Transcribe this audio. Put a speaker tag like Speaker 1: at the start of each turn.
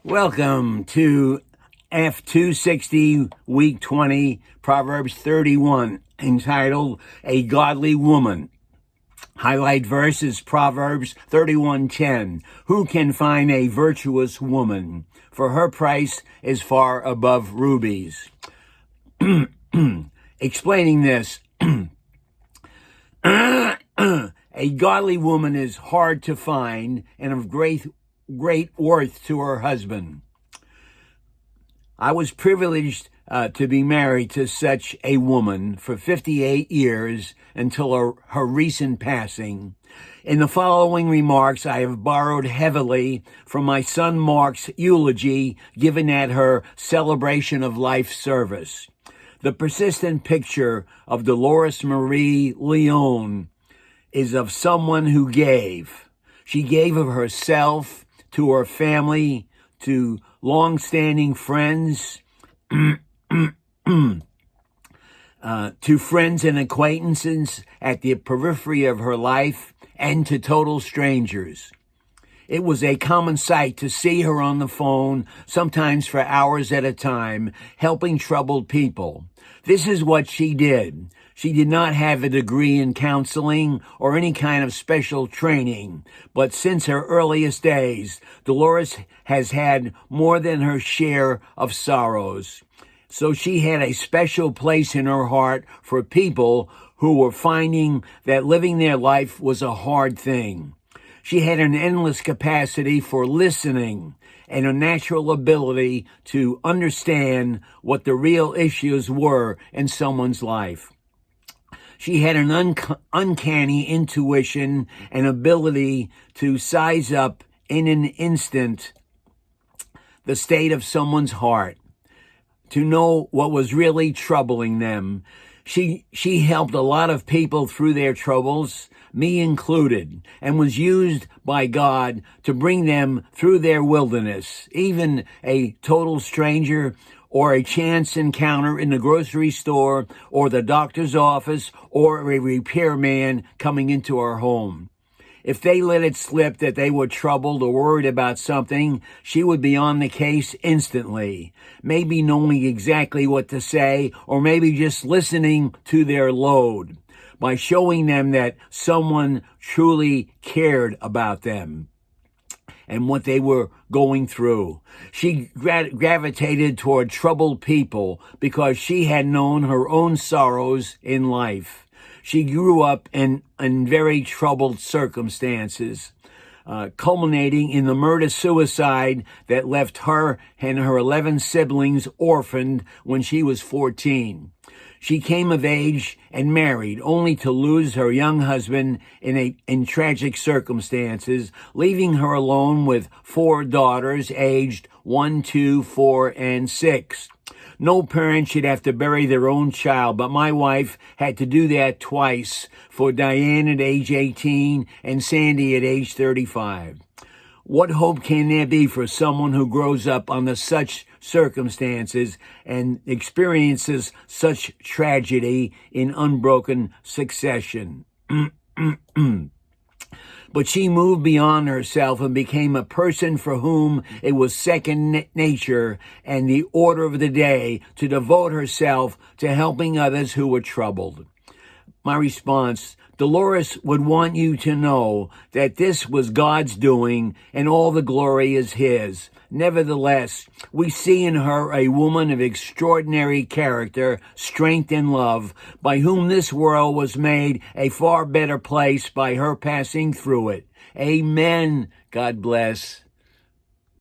Speaker 1: Welcome to F260 Week 20, Proverbs 31, entitled A Godly Woman. Highlight verse is Proverbs 31:10. Who can find a virtuous woman? For her price is far above rubies. Explaining this, a godly woman is hard to find and of great worth to her husband. I was privileged to be married to such a woman for 58 years until her recent passing. In the following remarks, I have borrowed heavily from my son Mark's eulogy given at her celebration of life service. The persistent picture of Dolores Marie Leon is of someone who gave. She gave of herself to her family, to long-standing friends, to friends and acquaintances at the periphery of her life, and to total strangers. It was a common sight to see her on the phone, sometimes for hours at a time, helping troubled people. This is what she did. She did not have a degree in counseling or any kind of special training, but since her earliest days, Dolores has had more than her share of sorrows. So she had a special place in her heart for people who were finding that living their life was a hard thing. She had an endless capacity for listening and a natural ability to understand what the real issues were in someone's life. She had an uncanny intuition and ability to size up in an instant the state of someone's heart, to know what was really troubling them. She helped a lot of people through their troubles, me included, and was used by God to bring them through their wilderness. Even a total stranger or a chance encounter in the grocery store or the doctor's office or a repairman coming into our home. If they let it slip that they were troubled or worried about something, she would be on the case instantly, maybe knowing exactly what to say, or maybe just listening to their load, by showing them that someone truly cared about them and what they were going through. She gravitated toward troubled people because she had known her own sorrows in life. She grew up in very troubled circumstances, culminating in the murder-suicide that left her and her 11 siblings orphaned when she was 14. She came of age and married, only to lose her young husband in tragic circumstances, leaving her alone with 4 daughters aged 1, 2, 4, and 6. No parent should have to bury their own child, but my wife had to do that twice, for Diane at age 18 and Sandy at age 35. What hope can there be for someone who grows up under such circumstances and experiences such tragedy in unbroken succession? But she moved beyond herself and became a person for whom it was second nature and the order of the day to devote herself to helping others who were troubled. My response: Dolores would want you to know that this was God's doing and all the glory is His. Nevertheless, we see in her a woman of extraordinary character, strength, and love, by whom this world was made a far better place by her passing through it. Amen. God bless.